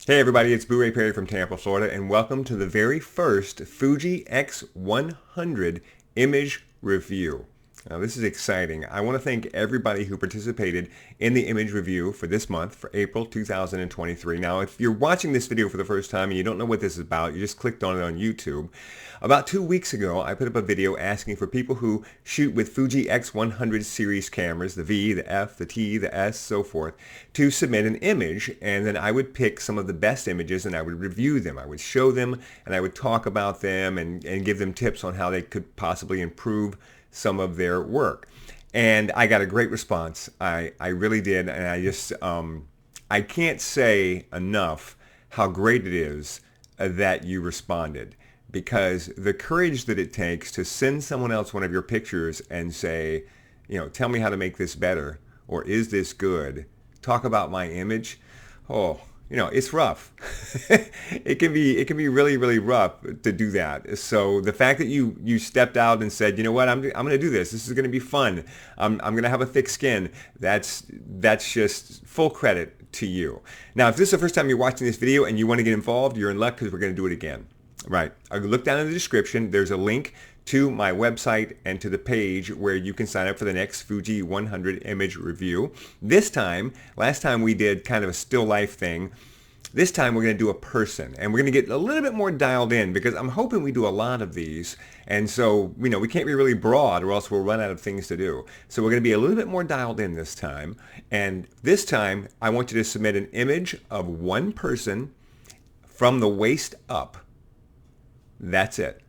Hey everybody, it's Booray from Tampa, Florida, and welcome to the very first Fuji X100 image review. Now this is exciting. I want to thank everybody who participated in the image review for this month, for April 2023. Now if you're watching this video for the first time and you don't know what this is about, you just clicked on it on YouTube. About 2 weeks ago, I put up a video asking for people who shoot with Fuji X100 series cameras, the V, the F, the T, the S, so forth, to submit an image, and then I would pick some of the best images and I would review them. I would show them and I would talk about them and give them tips on how they could possibly improve some of their work. And I got a great response. I really did, and I can't say enough how great it is that you responded, because the courage that it takes to send someone else one of your pictures and say, tell me how to make this better, or is this good? Talk about my image. Oh, it's rough. It can be really, really rough to do that. So the fact that you stepped out and said, you know what, I'm going to do this. This is going to be fun. I'm going to have a thick skin. That's just full credit to you. Now, if this is the first time you're watching this video and you want to get involved, you're in luck, because we're going to do it again. Right. Look down in the description. There's a link to my website and to the page where you can sign up for the next Fuji 100 image review. Last time we did kind of a still life thing. This time we're going to do a person, and we're going to get a little bit more dialed in, because I'm hoping we do a lot of these. And so, we can't be really broad or else we'll run out of things to do. So we're going to be a little bit more dialed in this time. And this time I want you to submit an image of one person from the waist up. That's it.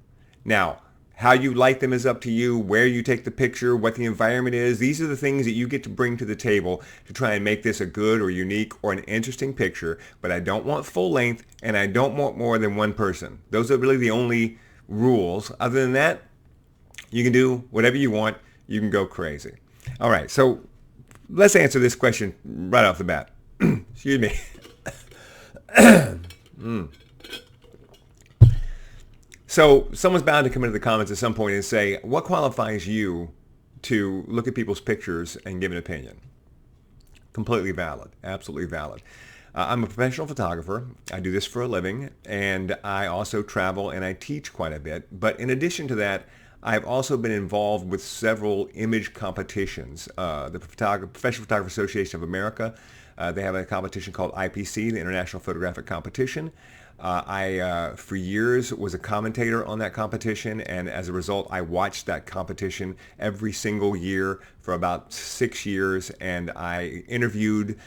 Now, how you light them is up to you, where you take the picture, what the environment is. These are the things that you get to bring to the table to try and make this a good or unique or an interesting picture. But I don't want full length, and I don't want more than one person. Those are really the only rules. Other than that, you can do whatever you want. You can go crazy. All right, so let's answer this question right off the bat. Excuse me. So someone's bound to come into the comments at some point and say, what qualifies you to look at people's pictures and give an opinion? Completely valid. Absolutely valid. I'm a professional photographer. I do this for a living, and I also travel and I teach quite a bit. But in addition to that, I've also been involved with several image competitions. The Professional Photographer Association of America, they have a competition called IPC, the International Photographic Competition. I, for years, was a commentator on that competition, and as a result, I watched that competition every single year for about 6 years, and I interviewed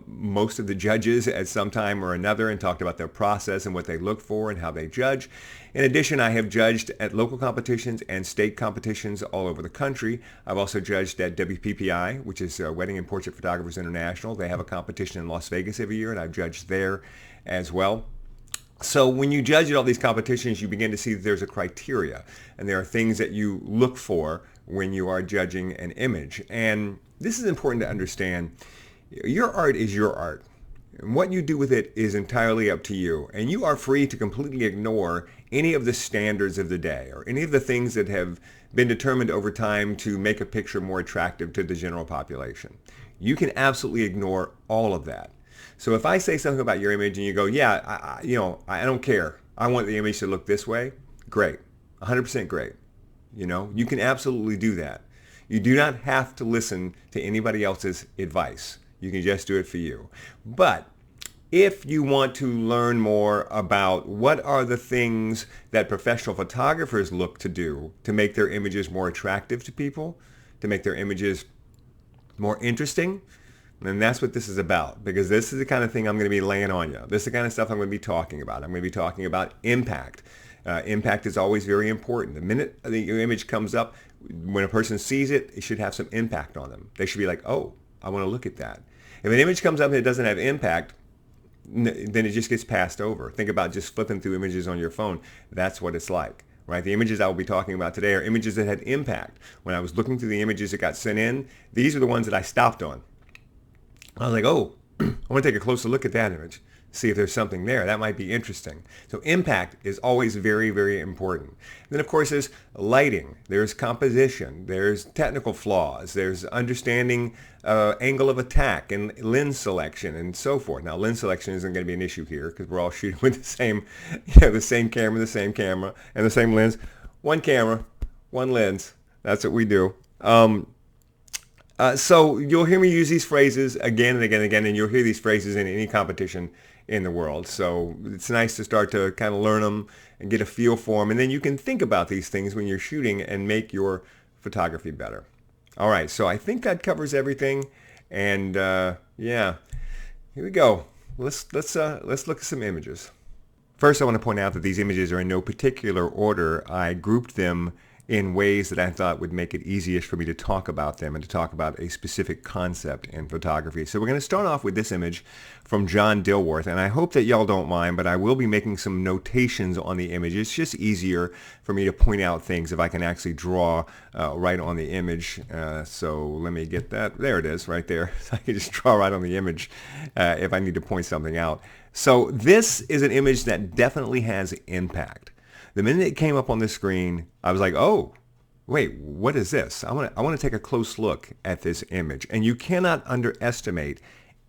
most of the judges at some time or another and talked about their process and what they look for and how they judge. In addition, I have judged at local competitions and state competitions all over the country. I've also judged at WPPI, which is Wedding and Portrait Photographers International. They have a competition in Las Vegas every year, and I've judged there as well. So when you judge at all these competitions, you begin to see that there's a criteria, and there are things that you look for when you are judging an image. And this is important to understand. Your art is your art, and what you do with it is entirely up to you. And you are free to completely ignore any of the standards of the day or any of the things that have been determined over time to make a picture more attractive to the general population. You can absolutely ignore all of that. So if I say something about your image and you go, yeah, I don't care. I want the image to look this way. Great. 100% great. You can absolutely do that. You do not have to listen to anybody else's advice. You can just do it for you. But if you want to learn more about what are the things that professional photographers look to do to make their images more attractive to people, to make their images more interesting, and that's what this is about, because this is the kind of thing I'm going to be laying on you. This is the kind of stuff I'm going to be talking about. I'm going to be talking about impact. Impact is always very important. The minute your image comes up, when a person sees it, it should have some impact on them. They should be like, oh, I want to look at that. If an image comes up and it doesn't have impact, then it just gets passed over. Think about just flipping through images on your phone. That's what it's like. Right? The images I will be talking about today are images that had impact. When I was looking through the images that got sent in, these are the ones that I stopped on. I was like, oh, I want to take a closer look at that image. see if there's something there. That might be interesting. So impact is always very, very important. Then, of course, there's lighting, there's composition, there's technical flaws, there's understanding angle of attack and lens selection and so forth. Now, lens selection isn't going to be an issue here because we're all shooting with the same, the same camera, and the same lens. One camera, one lens. That's what we do. So you'll hear me use these phrases again and again and again, and you'll hear these phrases in any competition in the world. So it's nice to start to kind of learn them and get a feel for them, and then you can think about these things when you're shooting and make your photography better. All right, so I think that covers everything, and yeah, here we go. Let's look at some images. First, I want to point out that these images are in no particular order. I grouped them in ways that I thought would make it easiest for me to talk about them and to talk about a specific concept in photography. So we're going to start off with this image from John Dilworth, and I hope that y'all don't mind, but I will be making some notations on the image. It's just easier for me to point out things if I can actually draw right on the image. So let me get that. There it is right there. I can just draw right on the image if I need to point something out. So this is an image that definitely has impact. The minute it came up on the screen, I was like, oh, wait, what is this? I want to take a close look at this image. And you cannot underestimate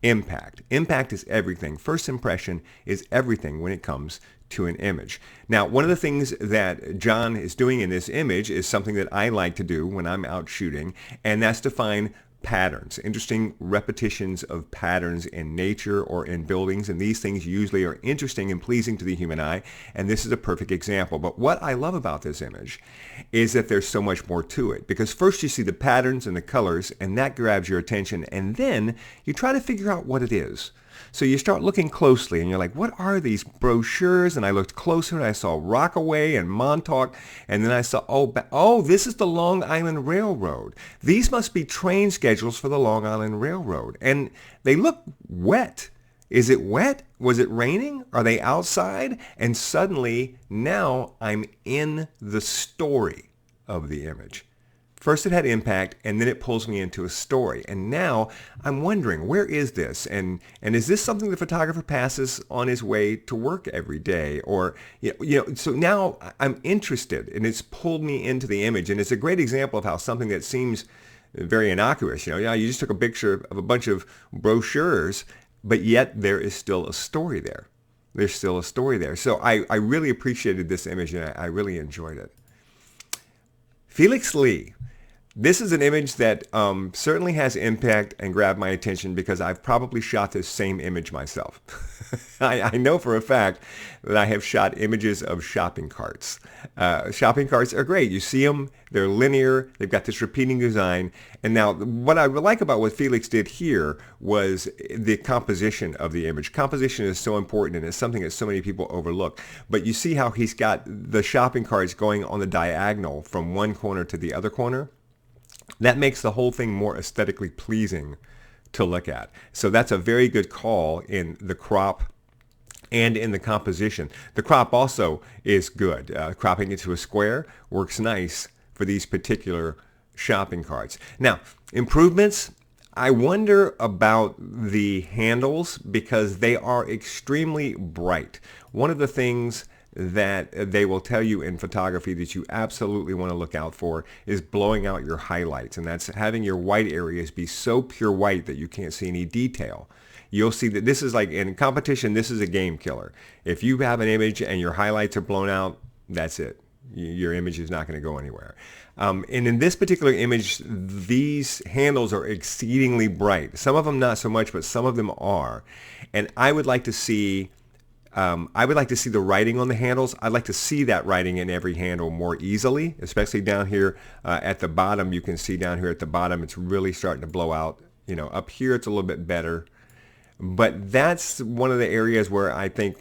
impact. Impact is everything. First impression is everything when it comes to an image. Now, one of the things that John is doing in this image is something that I like to do when I'm out shooting, and that's to find patterns, interesting repetitions of patterns in nature or in buildings, and these things usually are interesting and pleasing to the human eye, and this is a perfect example. But what I love about this image is that there's so much more to it, because first you see the patterns and the colors, and that grabs your attention, and then you try to figure out what it is. So you start looking closely, and you're like, what are these brochures? And I looked closer, and I saw Rockaway and Montauk, and then I saw, oh, this is the Long Island Railroad. These must be train schedules for the Long Island Railroad. And they look wet. Is it wet? Was it raining? Are they outside? And suddenly, now I'm in the story of the image. First it had impact, and then it pulls me into a story. And now I'm wondering, where is this? And is this something the photographer passes on his way to work every day? Or, so now I'm interested, and it's pulled me into the image. And it's a great example of how something that seems very innocuous, you just took a picture of a bunch of brochures, but yet there is still a story there. There's still a story there. So I really appreciated this image, and I really enjoyed it. Felix Lee. This is an image that certainly has impact and grabbed my attention because I've probably shot this same image myself. I know for a fact that I have shot images of shopping carts. Shopping carts are great. You see them, they're linear, they've got this repeating design. And now what I like about what Felix did here was the composition of the image. Composition is so important, and it's something that so many people overlook. But you see how he's got the shopping carts going on the diagonal from one corner to the other corner? That makes the whole thing more aesthetically pleasing to look at. So that's a very good call in the crop and in the composition. The crop also is good. Cropping it to a square works nice for these particular shopping carts. Now, improvements. I wonder about the handles because they are extremely bright. One of the things that they will tell you in photography that you absolutely want to look out for is blowing out your highlights, and that's having your white areas be so pure white that you can't see any detail. You'll see that this is like in competition, this is a game killer. If you have an image and your highlights are blown out, that's it. Your image is not going to go anywhere. And in this particular image, these handles are exceedingly bright. Some of them not so much, but some of them are. And I would like to see the writing on the handles. I'd like to see that writing in every handle more easily, especially down here at the bottom. You can see down here at the bottom, it's really starting to blow out. Up here, it's a little bit better. But that's one of the areas where I think,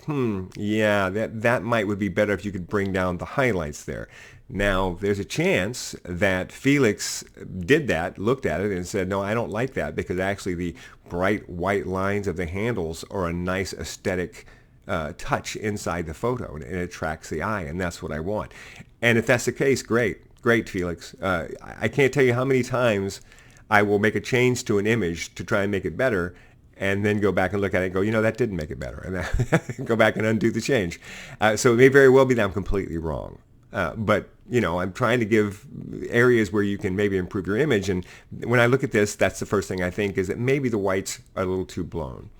yeah, that would be better if you could bring down the highlights there. Now, there's a chance that Felix did that, looked at it, and said, no, I don't like that, because actually the bright white lines of the handles are a nice aesthetic touch inside the photo, and it attracts the eye, and that's what I want. And if that's the case, great, Felix. I can't tell you how many times I will make a change to an image to try and make it better, and then go back and look at it and go, that didn't make it better, and then go back and undo the change. So it may very well be that I'm completely wrong. But, I'm trying to give areas where you can maybe improve your image. And when I look at this, that's the first thing I think is that maybe the whites are a little too blown.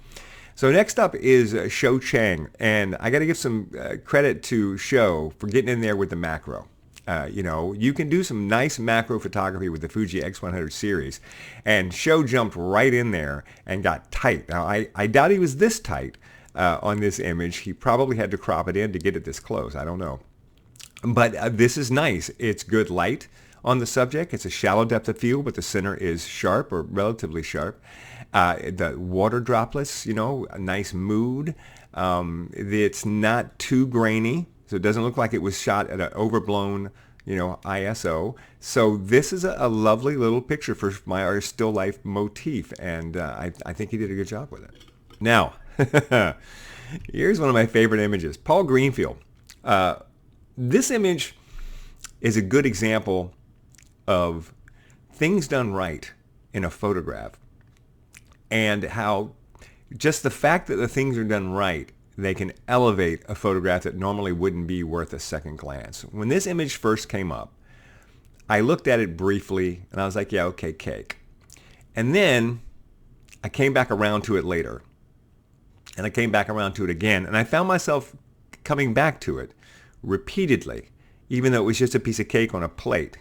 So next up is Shou Chang. And I got to give some credit to Shou for getting in there with the macro. You can do some nice macro photography with the Fuji X100 series. And Shou jumped right in there and got tight. Now, I doubt he was this tight on this image. He probably had to crop it in to get it this close. I don't know. But this is nice. It's good light on the subject. It's a shallow depth of field, but the center is sharp or relatively sharp. The water droplets, a nice mood. It's not too grainy, so it doesn't look like it was shot at an overblown, ISO. So this is a lovely little picture for my still life motif, and I think he did a good job with it. Now, here's one of my favorite images. Paul Greenfield. This image is a good example of things done right in a photograph, and how just the fact that the things are done right, they can elevate a photograph that normally wouldn't be worth a second glance. When this image first came up, I looked at it briefly and I was like, yeah, okay, cake. And then I came back around to it later, and I came back around to it again, and I found myself coming back to it repeatedly, even though it was just a piece of cake on a plate.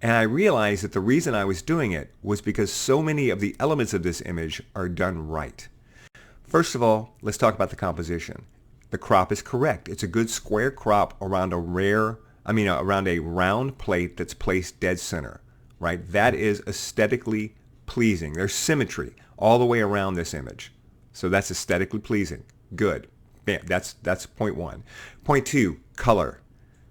And I realized that the reason I was doing it was because so many of the elements of this image are done right. First of all, let's talk about the composition. The crop is correct. It's a good square crop around around a round plate that's placed dead center, right? That is aesthetically pleasing. There's symmetry all the way around this image. So that's aesthetically pleasing. Good. Bam. That's point one. Point two, color.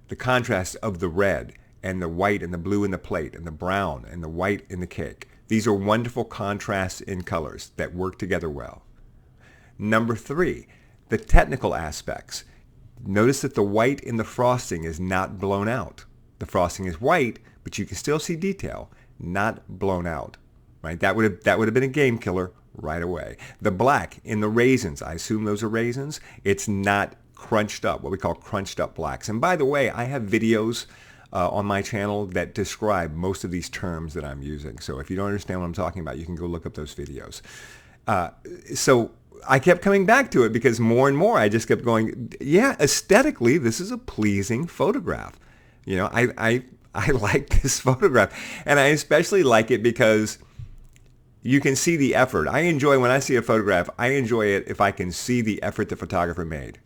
The contrast of the red and the white and the blue in the plate and the brown and the white in the cake. These are wonderful contrasts in colors that work together well. Number three, the technical aspects. Notice that the white in the frosting is not blown out. The frosting is white, but you can still see detail, not blown out. Right? That would have been a game killer right away. The black in the raisins, I assume those are raisins. It's not crunched up, what we call crunched up blacks. And by the way, I have videos on my channel that describe most of these terms that I'm using. So if you don't understand what I'm talking about, you can go look up those videos. So I kept coming back to it because more and more I just kept going, yeah, aesthetically, this is a pleasing photograph. I like this photograph. And I especially like it because you can see the effort. I enjoy when I see a photograph, I enjoy it if I can see the effort the photographer made.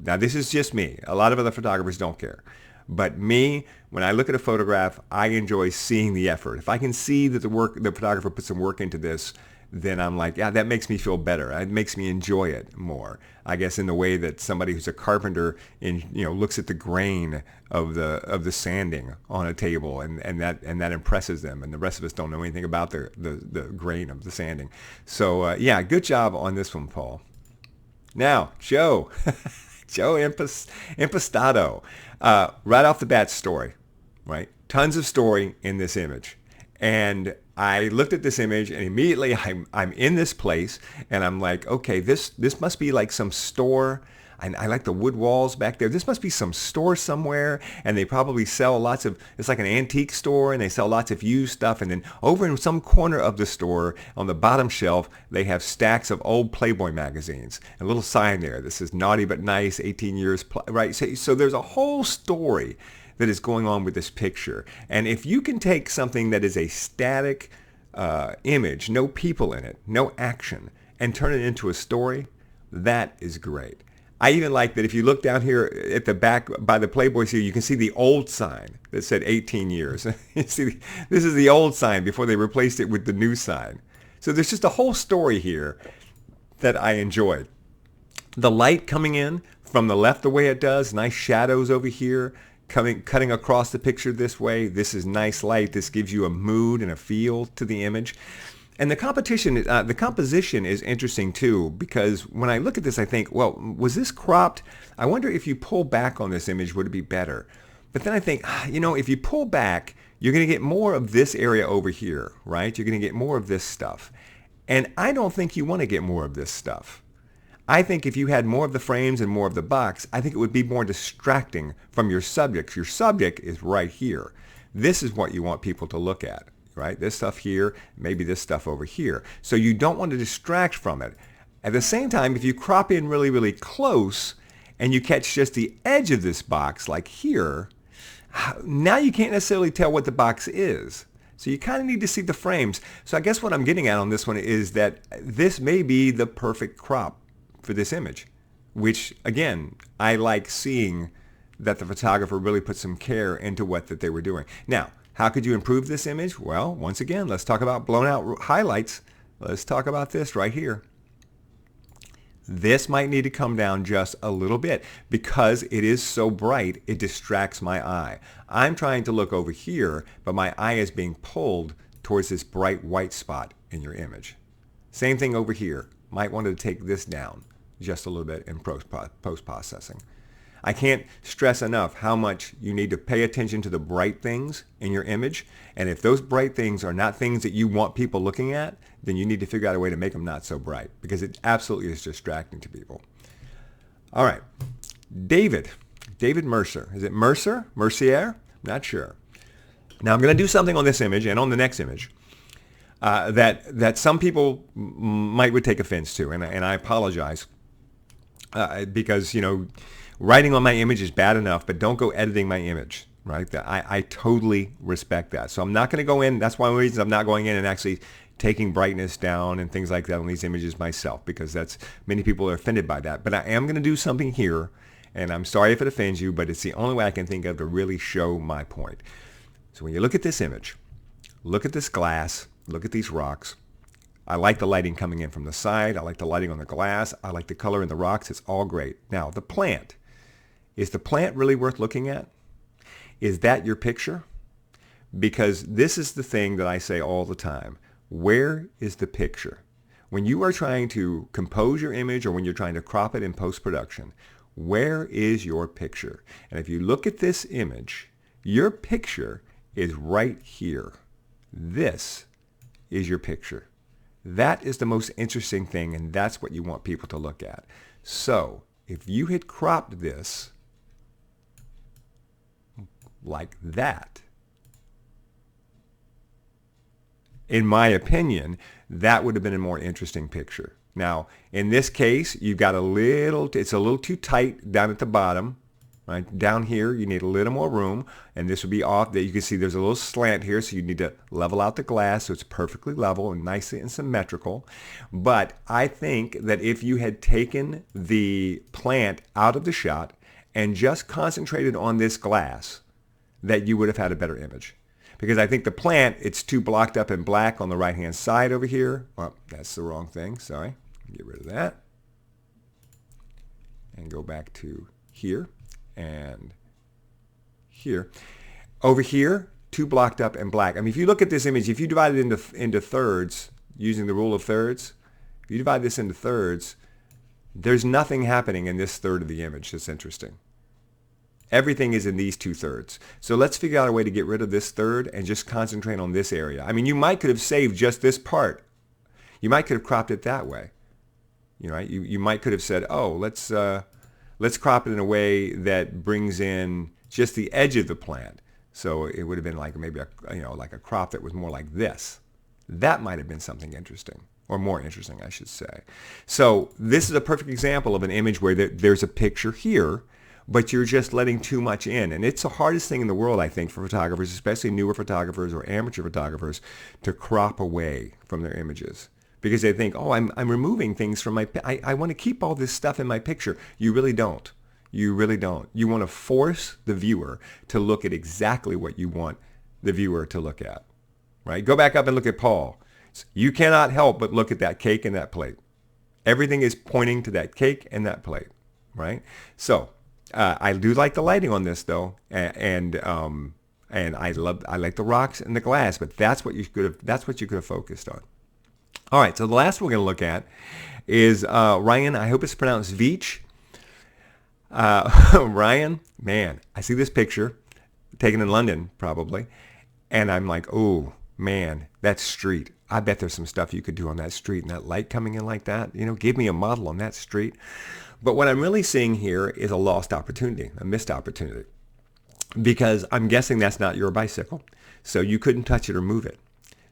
Now, this is just me. A lot of other photographers don't care. But me, when I look at a photograph, I enjoy seeing the effort. If I can see that the photographer put some work into this, then I'm like, yeah, that makes me feel better. It makes me enjoy it more. I guess in the way that somebody who's a carpenter looks at the grain of the sanding on a table, and that impresses them, and the rest of us don't know anything about the grain of the sanding. So yeah, good job on this one, Paul. Now, Joe Impostado, right off the bat, story, right? Tons of story in this image. And I looked at this image, and immediately I'm in this place, and I'm like, okay, this must be like some store. I like the wood walls back there. This must be some store somewhere, and they probably sell it's like an antique store, and they sell lots of used stuff. And then over in some corner of the store, on the bottom shelf, they have stacks of old Playboy magazines. A little sign there that says naughty but nice, 18 years, right? So there's a whole story that is going on with this picture. And if you can take something that is a static image, no people in it, no action, and turn it into a story, that is great. I even like that if you look down here at the back by the Playboy here, you can see the old sign that said 18 years. You see, this is the old sign before they replaced it with the new sign. So there's just a whole story here that I enjoyed. The light coming in from the left the way it does, nice shadows over here, cutting across the picture this way. This is nice light. This gives you a mood and a feel to the image. And the composition is interesting too, because when I look at this, I think, well, was this cropped? I wonder if you pull back on this image, would it be better? But then I think, if you pull back, you're going to get more of this area over here, right? You're going to get more of this stuff. And I don't think you want to get more of this stuff. I think if you had more of the frames and more of the box, I think it would be more distracting from your subject. Your subject is right here. This is what you want people to look at, right? This stuff here, maybe this stuff over here. So you don't want to distract from it. At the same time, if you crop in really, really close and you catch just the edge of this box, like here, now you can't necessarily tell what the box is. So you kind of need to see the frames. So I guess what I'm getting at on this one is that this may be the perfect crop for this image, which again, I like seeing that the photographer really put some care into what that they were doing. Now, how could you improve this image? Well, once again, let's talk about blown out highlights. Let's talk about this right here. This might need to come down just a little bit because it is so bright, it distracts my eye. I'm trying to look over here, but my eye is being pulled towards this bright white spot in your image. Same thing over here. Might want to take this down just a little bit in post-processing. I can't stress enough how much you need to pay attention to the bright things in your image. And if those bright things are not things that you want people looking at, then you need to figure out a way to make them not so bright because it absolutely is distracting to people. All right. David Mercer. Is it Mercer? Mercier? Not sure. Now I'm going to do something on this image and on the next image that some people would take offense to. And I apologize because, you know, writing on my image is bad enough, but don't go editing my image, right? I totally respect that. So I'm not going to go in. That's one of the reasons I'm not going in and actually taking brightness down and things like that on these images myself, because many people are offended by that. But I am going to do something here, and I'm sorry if it offends you, but it's the only way I can think of to really show my point. So when you look at this image, look at this glass, look at these rocks. I like the lighting coming in from the side. I like the lighting on the glass. I like the color in the rocks. It's all great. Now, the plant. Is the plant really worth looking at? Is that your picture? Because this is the thing that I say all the time. Where is the picture? When you are trying to compose your image or when you're trying to crop it in post-production, where is your picture? And if you look at this image, your picture is right here. This is your picture. That is the most interesting thing, and that's what you want people to look at. So if you had cropped this like that, in my opinion, that would have been a more interesting picture. Now, in this case, you've got it's a little too tight down at the bottom. Right? Down here, you need a little more room, and this would be off. That you can see there's a little slant here, so you need to level out the glass so it's perfectly level and nicely and symmetrical. But I think that if you had taken the plant out of the shot and just concentrated on this glass, that you would have had a better image. Because I think the plant, it's too blocked up in black on the right-hand side over here. Well, that's the wrong thing. Sorry. Get rid of that. And go back to here. And here. Over here, too blocked up and black. I mean, if you look at this image, if you divide it into thirds, using the rule of thirds, if you divide this into thirds, there's nothing happening in this third of the image that's interesting. Everything is in these 2/3. So let's figure out a way to get rid of this third and just concentrate on this area. I mean, you might could have saved just this part. You might could have cropped it that way. You know, you might could have said, oh, let's crop it in a way that brings in just the edge of the plant. So it would have been like maybe like a crop that was more like this. That might have been something interesting, or more interesting, I should say. So this is a perfect example of an image where there's a picture here, but you're just letting too much in. And it's the hardest thing in the world, I think, for photographers, especially newer photographers or amateur photographers, to crop away from their images. Because they think, oh, I'm removing things from I want to keep all this stuff in my picture. You really don't. You really don't. You want to force the viewer to look at exactly what you want the viewer to look at. Right? Go back up and look at Paul. You cannot help but look at that cake and that plate. Everything is pointing to that cake and that plate. Right? So I do like the lighting on this though, and I like the rocks and the glass, but that's what you could have focused on. All right, so the last we're going to look at is Ryan. I hope it's pronounced Veach. Ryan, man, I see this picture taken in London probably, and I'm like, oh man, that street. I bet there's some stuff you could do on that street and that light coming in like that. Give me a model on that street. But what I'm really seeing here is a lost opportunity, a missed opportunity, because I'm guessing that's not your bicycle. So you couldn't touch it or move it.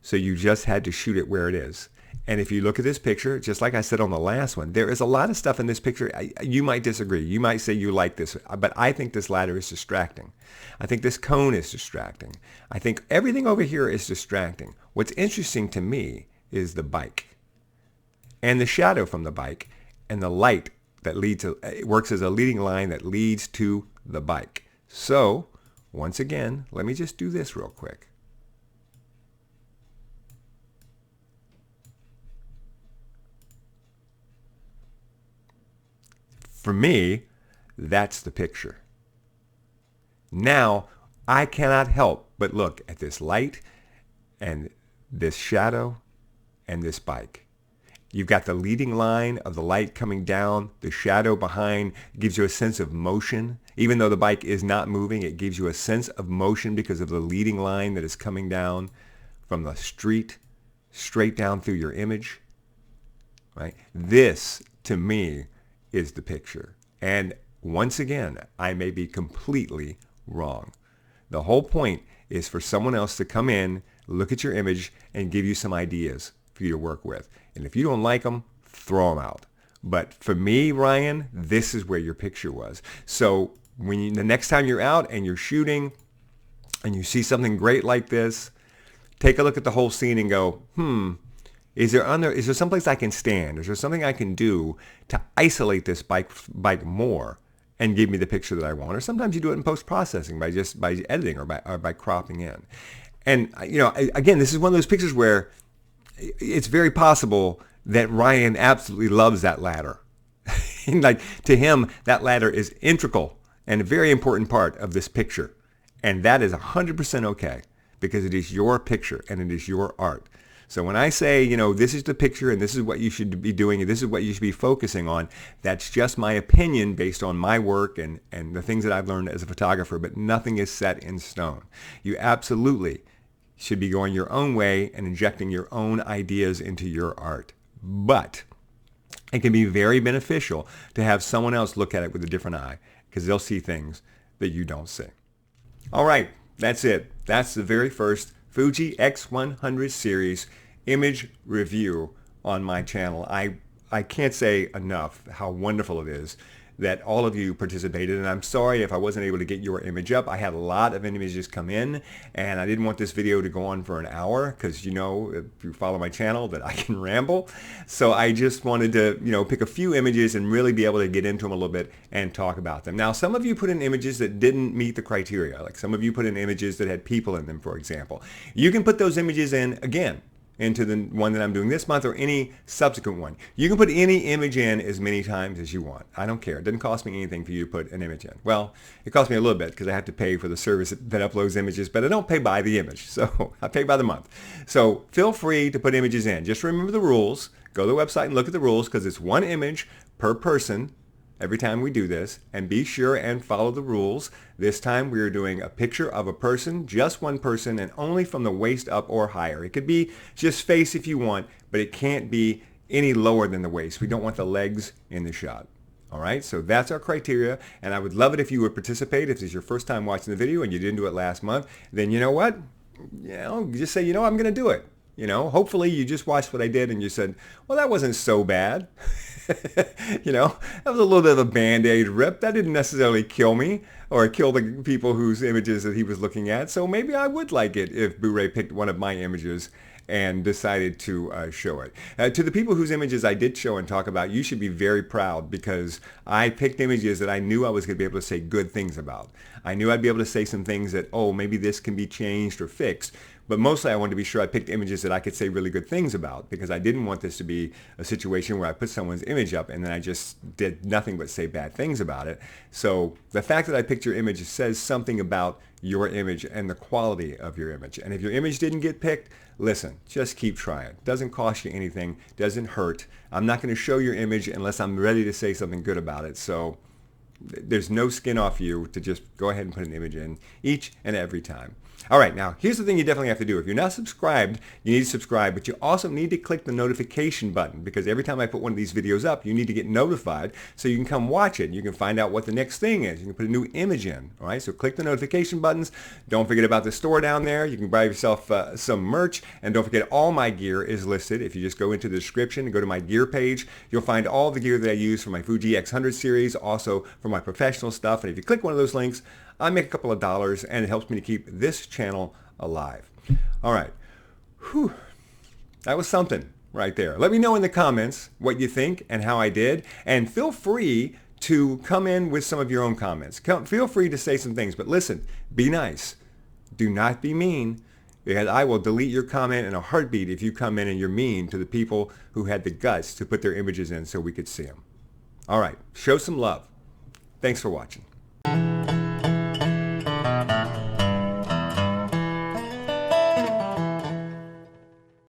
So you just had to shoot it where it is. And if you look at this picture, just like I said on the last one, there is a lot of stuff in this picture. You might disagree. You might say you like this, but I think this ladder is distracting. I think this cone is distracting. I think everything over here is distracting. What's interesting to me is the bike and the shadow from the bike and the light that works as a leading line that leads to the bike. So once again, let me just do this real quick. For me, that's the picture. Now, I cannot help but look at this light and this shadow and this bike. You've got the leading line of the light coming down. The shadow behind gives you a sense of motion. Even though the bike is not moving, it gives you a sense of motion because of the leading line that is coming down from the street straight down through your image. Right? This, to me, is the picture. And once again, I may be completely wrong. The whole point is for someone else to come in, look at your image, and give you some ideas for you to work with. And if you don't like them, throw them out. But for me, Ryan, this is where your picture was. So the next time you're out and you're shooting and you see something great like this, take a look at the whole scene and go, is there someplace I can stand? Is there something I can do to isolate this bike more and give me the picture that I want? Or sometimes you do it in post-processing by editing or by cropping in. And again, this is one of those pictures where it's very possible that Ryan absolutely loves that ladder. Like, to him, that ladder is integral and a very important part of this picture. And that is 100% okay because it is your picture and it is your art. So when I say, this is the picture and this is what you should be doing and this is what you should be focusing on, that's just my opinion based on my work and the things that I've learned as a photographer, but nothing is set in stone. You absolutely should be going your own way and injecting your own ideas into your art. But it can be very beneficial to have someone else look at it with a different eye because they'll see things that you don't see. All right, that's it. That's the very first Fuji X100 series image review on my channel. I can't say enough how wonderful it is that all of you participated, and I'm sorry if I wasn't able to get your image up. I had a lot of images come in, and I didn't want this video to go on for an hour because if you follow my channel that I can ramble. So I just wanted to pick a few images and really be able to get into them a little bit and talk about them. Now, some of you put in images that didn't meet the criteria, like some of you put in images that had people in them, for example. You can put those images in again into the one that I'm doing this month or any subsequent one. You can put any image in as many times as you want. I don't care. It doesn't cost me anything for you to put an image in. Well, it costs me a little bit because I have to pay for the service that uploads images, but I don't pay by the image. So I pay by the month. So feel free to put images in. Just remember the rules. Go to the website and look at the rules because it's one image per person every time we do this, and be sure and follow the rules. This time we are doing a picture of a person, just one person, and only from the waist up or higher. It could be just face if you want, but it can't be any lower than the waist. We don't want the legs in the shot. All right, so that's our criteria, and I would love it if you would participate. If this is your first time watching the video and you didn't do it last month, then you know what? Just say, I'm going to do it. Hopefully you just watched what I did and you said, well, that wasn't so bad. That was a little bit of a Band-Aid rip. That didn't necessarily kill me or kill the people whose images that he was looking at. So maybe I would like it if Booray picked one of my images and decided to show it. To the people whose images I did show and talk about, you should be very proud because I picked images that I knew I was going to be able to say good things about. I knew I'd be able to say some things that, maybe this can be changed or fixed. But mostly I wanted to be sure I picked images that I could say really good things about because I didn't want this to be a situation where I put someone's image up and then I just did nothing but say bad things about it. So the fact that I picked your image says something about your image and the quality of your image. And if your image didn't get picked, listen, just keep trying. Doesn't cost you anything, doesn't hurt. I'm not going to show your image unless I'm ready to say something good about it. So there's no skin off you to just go ahead and put an image in each and every time. All right, now here's the thing you definitely have to do. If you're not subscribed, you need to subscribe, but you also need to click the notification button because every time I put one of these videos up, you need to get notified so you can come watch it. You can find out what the next thing is. You can put a new image in. All right, so click the notification buttons. Don't forget about the store down there. You can buy yourself some merch, and don't forget all my gear is listed. If you just go into the description and go to my gear page, you'll find all the gear that I use for my Fuji X100 series, also for my professional stuff. And if you click one of those links, I make a couple of dollars, and it helps me to keep this channel alive. All right. Whew. That was something right there. Let me know in the comments what you think and how I did, and feel free to come in with some of your own comments. Feel free to say some things, but listen, be nice. Do not be mean, because I will delete your comment in a heartbeat if you come in and you're mean to the people who had the guts to put their images in so we could see them. All right. Show some love. Thanks for watching.